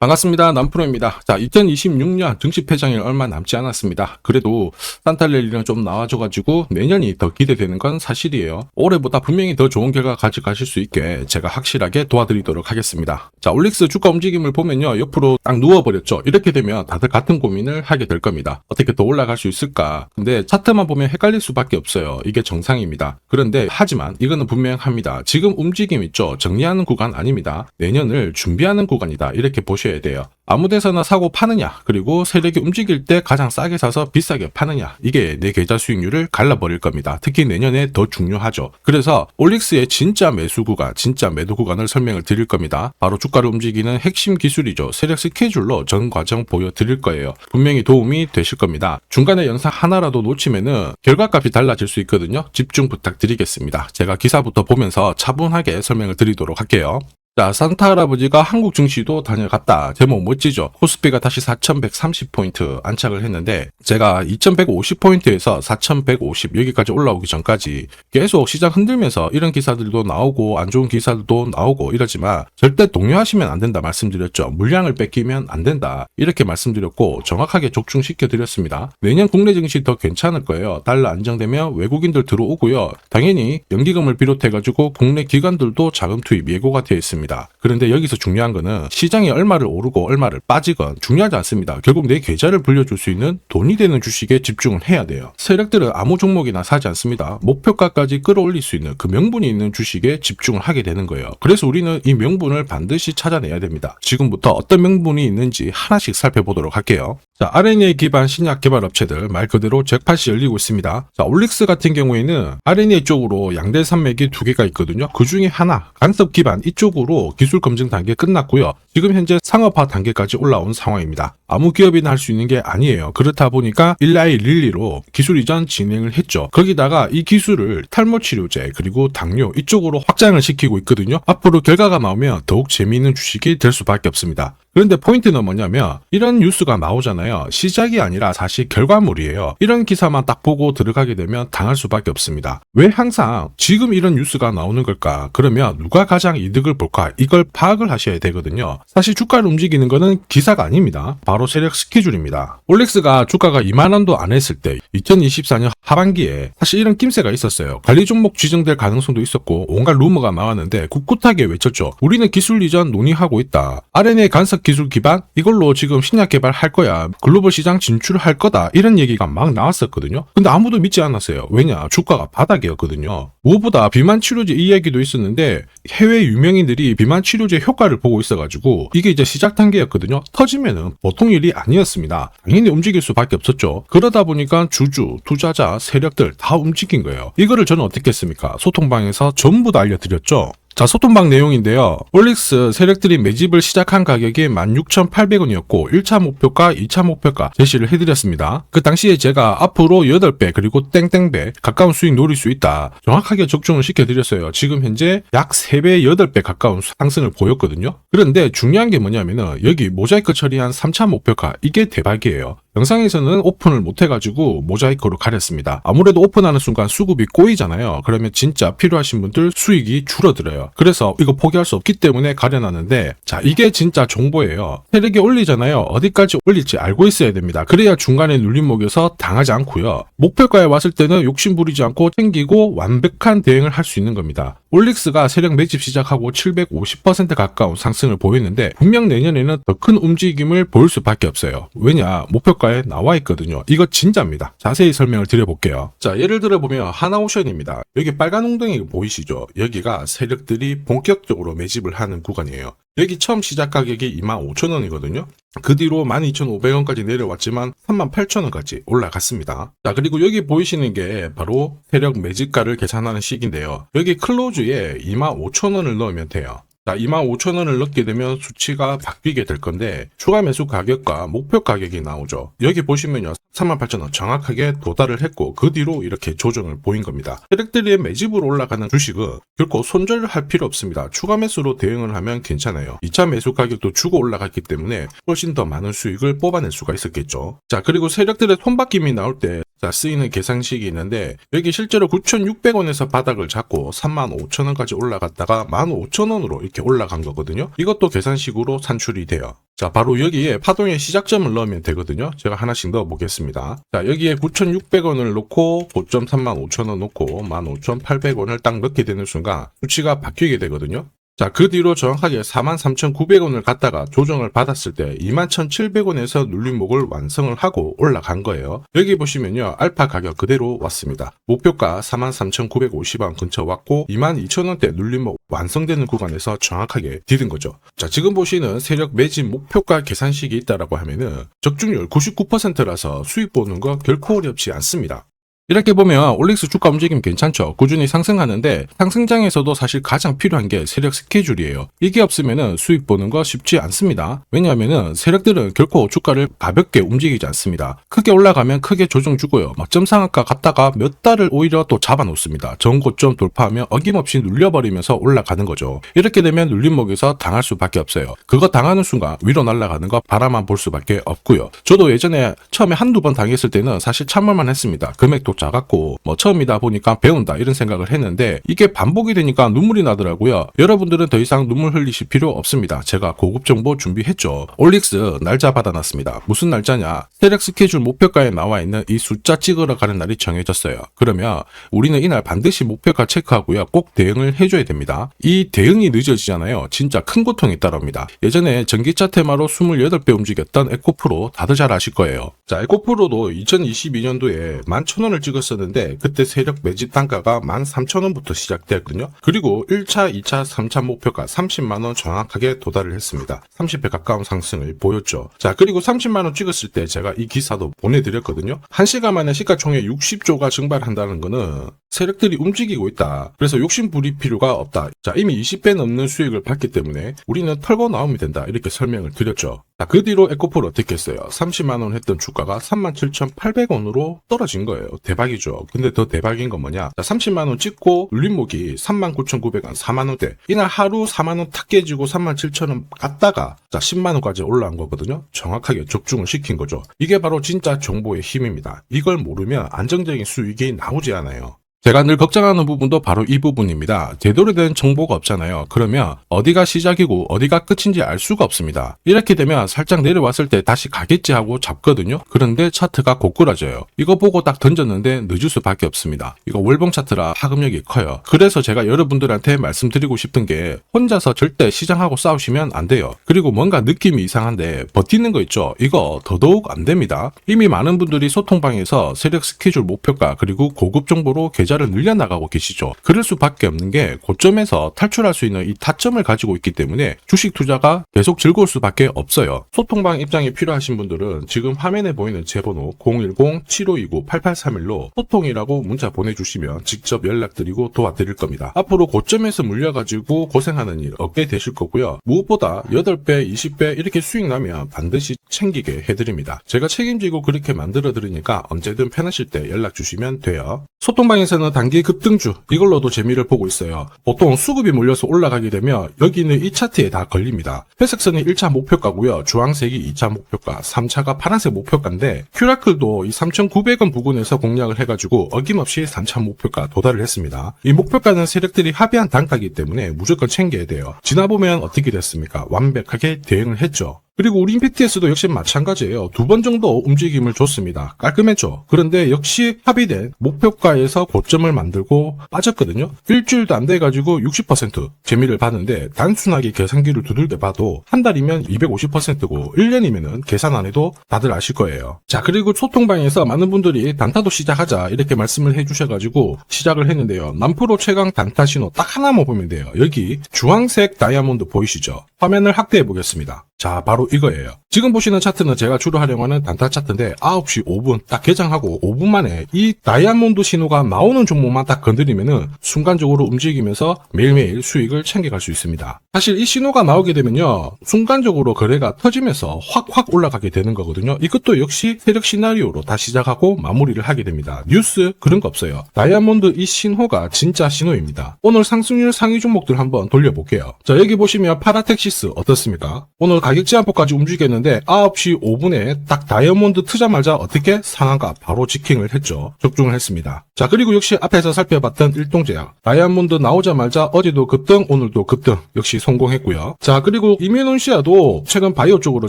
반갑습니다. 남프로입니다. 자, 2026년 증시 폐장일 얼마 남지 않았습니다. 그래도 산타랠리는 좀 나와줘가지고 내년이 더 기대되는 건 사실이에요. 올해보다 분명히 더 좋은 결과 가져가실 수 있게 제가 확실하게 도와드리도록 하겠습니다. 자, 올릭스 주가 움직임을 보면요. 옆으로 딱 누워버렸죠. 이렇게 되면 다들 같은 고민을 하게 될 겁니다. 어떻게 더 올라갈 수 있을까? 근데 차트만 보면 헷갈릴 수밖에 없어요. 이게 정상입니다. 그런데 하지만 이거는 분명합니다. 지금 움직임 있죠. 정리하는 구간 아닙니다. 내년을 준비하는 구간이다. 이렇게 보셔야 돼요. 아무 데서나 사고 파느냐, 그리고 세력이 움직일 때 가장 싸게 사서 비싸게 파느냐, 이게 내 계좌 수익률을 갈라버릴 겁니다. 특히 내년에 더 중요하죠. 그래서 올릭스의 진짜 매수 구간, 진짜 매도 구간을 설명을 드릴 겁니다. 바로 주가를 움직이는 핵심 기술이죠. 세력 스케줄로 전 과정 보여드릴 거예요. 분명히 도움이 되실 겁니다. 중간에 영상 하나라도 놓치면은 결과값이 달라질 수 있거든요. 집중 부탁드리겠습니다. 제가 기사부터 보면서 차분하게 설명을 드리도록 할게요. 자, 산타 할아버지가 한국 증시도 다녀갔다. 제목 멋지죠? 코스피가 다시 4130포인트 안착을 했는데 제가 2150포인트에서 4150 여기까지 올라오기 전까지 계속 시장 흔들면서 이런 기사들도 나오고 안 좋은 기사들도 나오고 이러지만 절대 동요하시면 안 된다 말씀드렸죠. 물량을 뺏기면 안 된다. 이렇게 말씀드렸고 정확하게 적중시켜 드렸습니다. 내년 국내 증시 더 괜찮을 거예요. 달러 안정되면 외국인들 들어오고요. 당연히 연기금을 비롯해가지고 국내 기관들도 자금 투입 예고가 되어 있습니다. 그런데 여기서 중요한 거는 시장이 얼마를 오르고 얼마를 빠지건 중요하지 않습니다. 결국 내 계좌를 불려줄 수 있는 돈이 되는 주식에 집중을 해야 돼요. 세력들은 아무 종목이나 사지 않습니다. 목표가까지 끌어올릴 수 있는 그 명분이 있는 주식에 집중을 하게 되는 거예요. 그래서 우리는 이 명분을 반드시 찾아내야 됩니다. 지금부터 어떤 명분이 있는지 하나씩 살펴보도록 할게요. 자, RNA 기반 신약 개발 업체들 말 그대로 잭팟이 열리고 있습니다. 자, 올릭스 같은 경우에는 RNA 쪽으로 양대 산맥이 두 개가 있거든요. 그 중에 하나, 간섭 기반 이쪽으로 기술 검증 단계 끝났고요. 지금 현재 상업화 단계까지 올라온 상황입니다. 아무 기업이나 할 수 있는 게 아니에요. 그렇다 보니까 일라이 릴리로 기술 이전 진행을 했죠. 거기다가 이 기술을 탈모 치료제 그리고 당뇨 이쪽으로 확장을 시키고 있거든요. 앞으로 결과가 나오면 더욱 재미있는 주식이 될 수밖에 없습니다. 그런데 포인트는 뭐냐면 이런 뉴스가 나오잖아요. 시작이 아니라 사실 결과물이에요. 이런 기사만 딱 보고 들어가게 되면 당할 수밖에 없습니다. 왜 항상 지금 이런 뉴스가 나오는 걸까? 그러면 누가 가장 이득을 볼까? 이걸 파악을 하셔야 되거든요. 사실 주가를 움직이는 거는 기사가 아닙니다. 바로 세력 스케줄입니다. 올릭스가 주가가 2만원도 안 했을 때 2024년 하반기에 사실 이런 낌새가 있었어요. 관리 종목 지정될 가능성도 있었고 온갖 루머가 나왔는데 꿋꿋하게 외쳤죠. 우리는 기술 이전 논의하고 있다. RNA 간섭 기술 기반 이걸로 지금 신약 개발할 거야. 글로벌 시장 진출할 거다. 이런 얘기가 막 나왔었거든요. 근데 아무도 믿지 않았어요. 왜냐? 주가가 바닥이었거든요. 무엇보다 비만 치료제 이야기도 있었는데 해외 유명인들이 비만 치료제 효과를 보고 있어가지고 이게 이제 시작 단계였거든요. 터지면은 보통 일이 아니었습니다. 당연히 움직일 수밖에 없었죠. 그러다 보니까 주주, 투자자, 세력들 다 움직인 거예요. 이거를 저는 어떻게 했습니까? 소통방에서 전부 다 알려드렸죠. 자, 소통방 내용인데요. 올릭스 세력들이 매집을 시작한 가격이 16,800원이었고 1차 목표가 2차 목표가 제시를 해드렸습니다. 그 당시에 제가 앞으로 8배 그리고 땡땡배 가까운 수익 노릴 수 있다. 정확하게 적중을 시켜드렸어요. 지금 현재 약 3배, 8배 가까운 상승을 보였거든요. 그런데 중요한 게 뭐냐면은 여기 모자이크 처리한 3차 목표가 이게 대박이에요. 영상에서는 오픈을 못해가지고 모자이크로 가렸습니다. 아무래도 오픈하는 순간 수급이 꼬이잖아요. 그러면 진짜 필요하신 분들 수익이 줄어들어요. 그래서 이거 포기할 수 없기 때문에 가려놨는데 자, 이게 진짜 정보예요. 세력이 올리잖아요. 어디까지 올릴지 알고 있어야 됩니다. 그래야 중간에 눌림목에서 당하지 않고요. 목표가에 왔을 때는 욕심 부리지 않고 챙기고 완벽한 대응을 할 수 있는 겁니다. 올릭스가 세력 매집 시작하고 750% 가까운 상승을 보였는데 분명 내년에는 더 큰 움직임을 보일 수밖에 없어요. 왜냐? 목표가에 나와 있거든요. 이거 진짜입니다. 자세히 설명을 드려볼게요. 자, 예를 들어 보면 하나오션입니다. 여기 빨간 웅덩이 보이시죠? 여기가 세력들이 본격적으로 매집을 하는 구간이에요. 여기 처음 시작 가격이 25,000원이거든요. 그 뒤로 12,500원까지 내려왔지만 38,000원까지 올라갔습니다. 자, 그리고 여기 보이시는 게 바로 세력 매집가를 계산하는 식인데요. 여기 클로즈에 25,000원을 넣으면 돼요. 자, 25,000원을 넣게 되면 수치가 바뀌게 될 건데 추가 매수 가격과 목표 가격이 나오죠. 여기 보시면요. 38,000원 정확하게 도달을 했고 그 뒤로 이렇게 조정을 보인 겁니다. 세력들이 매집으로 올라가는 주식은 결코 손절할 필요 없습니다. 추가 매수로 대응을 하면 괜찮아요. 2차 매수 가격도 주고 올라갔기 때문에 훨씬 더 많은 수익을 뽑아낼 수가 있었겠죠. 자, 그리고 세력들의 손바뀜이 나올 때 쓰이는 계산식이 있는데 여기 실제로 9,600원에서 바닥을 잡고 35,000원까지 올라갔다가 15,000원으로 이렇게 올라간 거거든요. 이것도 계산식으로 산출이 돼요. 자, 바로 여기에 파동의 시작점을 넣으면 되거든요. 제가 하나씩 넣어 보겠습니다. 자, 여기에 9,600원을 놓고 고점 35,000원 놓고 15,800원을 딱 넣게 되는 순간 수치가 바뀌게 되거든요. 자, 그 뒤로 정확하게 43,900원을 갖다가 조정을 받았을 때 21,700원에서 눌림목을 완성을 하고 올라간 거예요. 여기 보시면요, 알파 가격 그대로 왔습니다. 목표가 43,950원 근처 왔고 22,000원대 눌림목 완성되는 구간에서 정확하게 디딘 거죠. 자, 지금 보시는 세력 매집 목표가 계산식이 있다라고 하면은 적중률 99%라서 수익 보는 거 결코 어렵지 않습니다. 이렇게 보면 올릭스 주가 움직임 괜찮죠. 꾸준히 상승하는데 상승장에서도 사실 가장 필요한 게 세력 스케줄이에요. 이게 없으면 수익 보는 거 쉽지 않습니다. 왜냐하면 세력들은 결코 주가를 가볍게 움직이지 않습니다. 크게 올라가면 크게 조정 주고요. 막점 상한가 갔다가 몇 달을 오히려 또 잡아놓습니다. 전고점 돌파하면 어김없이 눌려버리면서 올라가는 거죠. 이렇게 되면 눌림목에서 당할 수밖에 없어요. 그거 당하는 순간 위로 날아가는 거 바라만 볼 수밖에 없고요. 저도 예전에 처음에 한두 번 당했을 때는 사실 참을만 했습니다. 금액도 작았고 처음이다 보니까 배운다 이런 생각을 했는데 이게 반복이 되니까 눈물이 나더라고요. 여러분들은 더 이상 눈물 흘리실 필요 없습니다. 제가 고급 정보 준비했죠. 올릭스 날짜 받아놨습니다. 무슨 날짜냐? 세력 스케줄 목표가에 나와 있는 이 숫자 찍으러 가는 날이 정해졌어요. 그러면 우리는 이날 반드시 목표가 체크하고요. 꼭 대응을 해줘야 됩니다. 이 대응이 늦어지잖아요. 진짜 큰 고통이 따라옵니다. 예전에 전기차 테마로 28배 움직였던 에코프로 다들 잘 아실 거예요. 자, 에코프로도 2022년도에 11,000원을 찍었었는데 그때 세력 매집 단가가 13,000원부터 시작되었거든요. 그리고 1차, 2차, 3차 목표가 30만원 정확하게 도달을 했습니다. 30배 가까운 상승을 보였죠. 자, 그리고 30만원 찍었을 때 제가 이 기사도 보내드렸거든요. 1시간 만에 시가총액 60조가 증발한다는 거는 세력들이 움직이고 있다. 그래서 욕심 부릴 필요가 없다. 자, 이미 20배 넘는 수익을 받기 때문에 우리는 털고 나오면 된다. 이렇게 설명을 드렸죠. 자, 그 뒤로 에코프로 어떻게 했어요? 30만원 했던 주가가 37,800원으로 떨어진 거예요. 대박이죠. 근데 더 대박인 건 뭐냐? 자, 30만원 찍고 눌림목이 39,900원, 4만원대. 이날 하루 4만원 탁 깨지고 37,000원 갔다가 자, 10만원까지 올라온 거거든요. 정확하게 적중을 시킨 거죠. 이게 바로 진짜 정보의 힘입니다. 이걸 모르면 안정적인 수익이 나오지 않아요. 제가 늘 걱정하는 부분도 바로 이 부분입니다. 제대로 된 정보가 없잖아요. 그러면 어디가 시작이고 어디가 끝인지 알 수가 없습니다. 이렇게 되면 살짝 내려왔을 때 다시 가겠지 하고 잡거든요. 그런데 차트가 고꾸라져요. 이거 보고 딱 던졌는데 늦을 수밖에 없습니다. 이거 월봉 차트라 파급력이 커요. 그래서 제가 여러분들한테 말씀드리고 싶은 게 혼자서 절대 시장하고 싸우시면 안 돼요. 그리고 뭔가 느낌이 이상한데 버티는 거 있죠. 이거 더더욱 안 됩니다. 이미 많은 분들이 소통방에서 세력 스케줄 목표가 그리고 고급 정보로 계좌를 늘려나가고 계시죠. 그럴 수밖에 없는 게 고점에서 탈출할 수 있는 이 타점을 가지고 있기 때문에 주식 투자가 계속 즐거울 수밖에 없어요. 소통방 입장이 필요하신 분들은 지금 화면에 보이는 제 번호 010-7529-8831로 소통이라고 문자 보내주시면 직접 연락드리고 도와드릴 겁니다. 앞으로 고점에서 물려가지고 고생하는 일 없게 되실 거고요. 무엇보다 8배, 20배 이렇게 수익 나면 반드시 챙기게 해드립니다. 제가 책임지고 그렇게 만들어 드리니까 언제든 편하실 때 연락 주시면 돼요. 소통방에서는 단기 급등주 이걸로도 재미를 보고 있어요. 보통 수급이 몰려서 올라가게 되면 여기는 이 차트에 다 걸립니다. 회색선이 1차 목표가고요. 주황색이 2차 목표가, 3차가 파란색 목표가인데 큐라클도 이 3,900원 부근에서 공략을 해가지고 어김없이 3차 목표가 도달을 했습니다. 이 목표가는 세력들이 합의한 단가이기 때문에 무조건 챙겨야 돼요. 지나보면 어떻게 됐습니까? 완벽하게 대응을 했죠. 그리고 우리 임팩트에서도 역시 마찬가지예요. 2번 정도 움직임을 줬습니다. 깔끔했죠. 그런데 역시 합의된 목표가에서 고점을 만들고 빠졌거든요. 일주일도 안 돼가지고 60% 재미를 봤는데 단순하게 계산기를 두들겨 봐도 한 달이면 250%고 1년이면은 계산 안 해도 다들 아실 거예요. 자, 그리고 소통방에서 많은 분들이 단타도 시작하자 이렇게 말씀을 해주셔가지고 시작을 했는데요. 남프로 최강 단타 신호 딱 하나만 보면 돼요. 여기 주황색 다이아몬드 보이시죠? 화면을 확대해 보겠습니다. 자, 바로 이거예요. 지금 보시는 차트는 제가 주로 활용하는 단타 차트인데 9시 5분 딱 개장하고 5분 만에 이 다이아몬드 신호가 나오는 종목만 딱 건드리면은 순간적으로 움직이면서 매일매일 수익을 챙겨갈 수 있습니다. 사실 이 신호가 나오게 되면요, 순간적으로 거래가 터지면서 확 올라가게 되는 거거든요. 이것도 역시 세력 시나리오로 다 시작하고 마무리를 하게 됩니다. 뉴스 그런 거 없어요. 다이아몬드 이 신호가 진짜 신호입니다. 오늘 상승률 상위 종목들 한번 돌려볼게요. 자, 여기 보시면 파라텍시스 어떻습니까? 오늘 가격 제한폭까지 움직였는데 9시 5분에 딱 다이아몬드 트자마자 어떻게 상한가 바로 지킹을 했죠. 적중을 했습니다. 자, 그리고 역시 앞에서 살펴봤던 일동제약 다이아몬드 나오자마자 어제도 급등 오늘도 급등 역시 성공했고요. 자, 그리고 이메논시아도 최근 바이오 쪽으로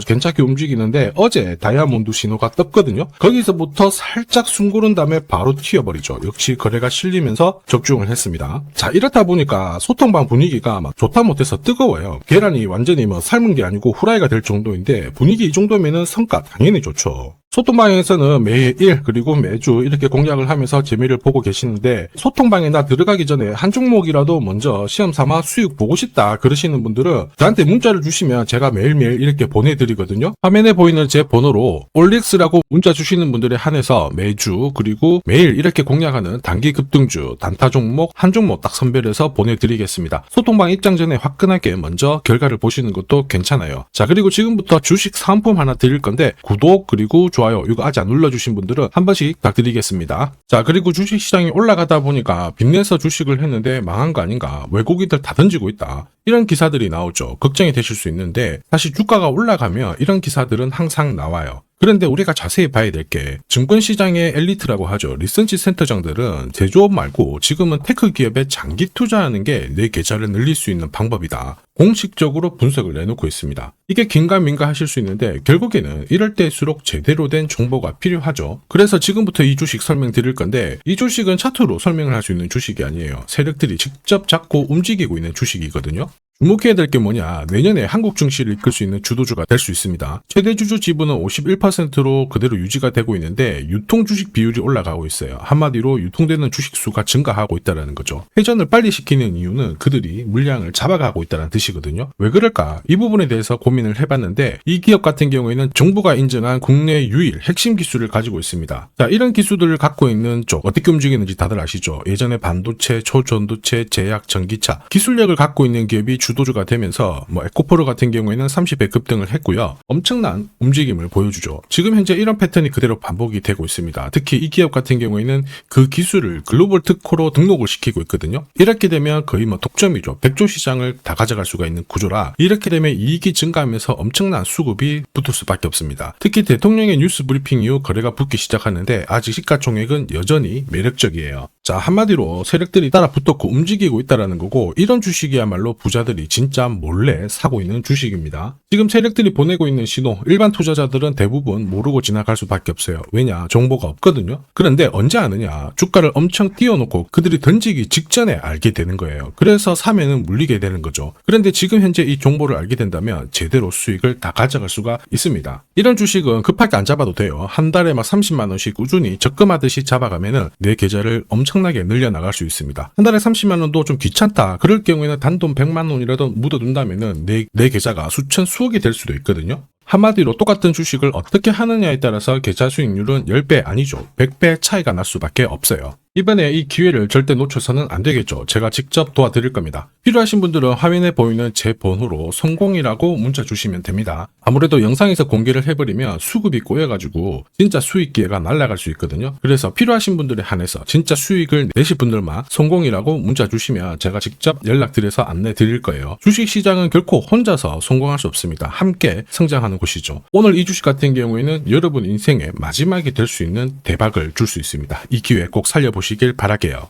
괜찮게 움직이는데 어제 다이아몬드 신호가 떴거든요. 거기서부터 살짝 숨고른 다음에 바로 튀어버리죠. 역시 거래가 실리면서 적중을 했습니다. 자, 이렇다 보니까 소통방 분위기가 막 좋다 못해서 뜨거워요. 계란이 완전히 뭐 삶은 게 아니고 후라이가 될 정도인데 분위기 이 정도면은 성과 당연히 좋죠. 소통방에서는 매일 그리고 매주 이렇게 공략을 하면서 재미를 보고 계시는데 소통방에 나 들어가기 전에 한 종목이라도 먼저 시험 삼아 수익 보고 싶다 그러시는 분들은 저한테 문자를 주시면 제가 매일매일 이렇게 보내드리거든요. 화면에 보이는 제 번호로 올릭스라고 문자 주시는 분들에 한해서 매주 그리고 매일 이렇게 공략하는 단기 급등주 단타 종목 한 종목 딱 선별해서 보내드리겠습니다. 소통방 입장 전에 화끈하게 먼저 결과를 보시는 것도 괜찮아요. 자, 그리고 지금부터 주식 사은품 하나 드릴 건데 구독 그리고 좋아요 이거 아직 안 눌러주신 분들은 한 번씩 부탁드리겠습니다. 자, 그리고 주식시장이 올라가다 보니까 빚내서 주식을 했는데 망한 거 아닌가, 외국인들 다 던지고 있다, 이런 기사들이 나오죠. 걱정이 되실 수 있는데 사실 주가가 올라가면 이런 기사들은 항상 나와요. 그런데 우리가 자세히 봐야 될 게 증권시장의 엘리트라고 하죠. 리서치 센터장들은 제조업 말고 지금은 테크 기업에 장기 투자하는 게 내 계좌를 늘릴 수 있는 방법이다. 공식적으로 분석을 내놓고 있습니다. 이게 긴가민가 하실 수 있는데 결국에는 이럴 때일수록 제대로 된 정보가 필요하죠. 그래서 지금부터 이 주식 설명드릴 건데 이 주식은 차트로 설명을 할 수 있는 주식이 아니에요. 세력들이 직접 잡고 움직이고 있는 주식이거든요. 주목해야 될 게 뭐냐, 내년에 한국 증시를 이끌 수 있는 주도주가 될 수 있습니다. 최대 주주 지분은 51%로 그대로 유지가 되고 있는데 유통 주식 비율이 올라가고 있어요. 한마디로 유통되는 주식 수가 증가하고 있다는 거죠. 회전을 빨리 시키는 이유는 그들이 물량을 잡아가고 있다는 뜻이거든요. 왜 그럴까? 이 부분에 대해서 고민을 해봤는데 이 기업 같은 경우에는 정부가 인정한 국내 유일 핵심 기술을 가지고 있습니다. 자, 이런 기술들을 갖고 있는 쪽 어떻게 움직이는지 다들 아시죠? 예전에 반도체, 초전도체, 제약, 전기차 기술력을 갖고 있는 기업이 주도주가 되면서 에코프로 같은 경우에는 30배 급등을 했고요. 엄청난 움직임을 보여주죠. 지금 현재 이런 패턴이 그대로 반복이 되고 있습니다. 특히 이 기업 같은 경우에는 그 기술을 글로벌 특허로 등록을 시키고 있거든요. 이렇게 되면 거의 독점이죠. 100조 시장을 다 가져갈 수가 있는 구조라 이렇게 되면 이익이 증가하면서 엄청난 수급이 붙을 수밖에 없습니다. 특히 대통령의 뉴스 브리핑 이후 거래가 붙기 시작하는데 아직 시가총액은 여전히 매력적이에요. 자, 한마디로 세력들이 따라 붙었고 움직이고 있다는 거고 이런 주식이야말로 부자들이 진짜 몰래 사고 있는 주식입니다. 지금 세력들이 보내고 있는 신호 일반 투자자들은 대부분 모르고 지나갈 수밖에 없어요. 왜냐? 정보가 없거든요. 그런데 언제 아느냐? 주가를 엄청 띄워놓고 그들이 던지기 직전에 알게 되는 거예요. 그래서 사면은 물리게 되는 거죠. 그런데 지금 현재 이 정보를 알게 된다면 제대로 수익을 다 가져갈 수가 있습니다. 이런 주식은 급하게 안 잡아도 돼요. 한 달에 30만 원씩 꾸준히 적금하듯이 잡아가면은 내 계좌를 엄청나게 늘려나갈 수 있습니다. 한 달에 30만 원도 좀 귀찮다. 그럴 경우에는 단돈 100만 원이라도 묻어둔다면은 내 계좌가 수천 수억이 될 수도 있거든요. 한마디로 똑같은 주식을 어떻게 하느냐에 따라서 계좌 수익률은 10배 아니죠. 100배 차이가 날 수밖에 없어요. 이번에 이 기회를 절대 놓쳐서는 안 되겠죠. 제가 직접 도와드릴 겁니다. 필요하신 분들은 화면에 보이는 제 번호로 성공이라고 문자 주시면 됩니다. 아무래도 영상에서 공개를 해버리면 수급이 꼬여가지고 진짜 수익 기회가 날아갈 수 있거든요. 그래서 필요하신 분들에 한해서 진짜 수익을 내실 분들만 성공이라고 문자 주시면 제가 직접 연락드려서 안내 드릴 거예요. 주식시장은 결코 혼자서 성공할 수 없습니다. 함께 성장하는 곳이죠. 오늘 이 주식 같은 경우에는 여러분 인생의 마지막이 될 수 있는 대박을 줄 수 있습니다. 이 기회 꼭 살려보시길 바랄게요.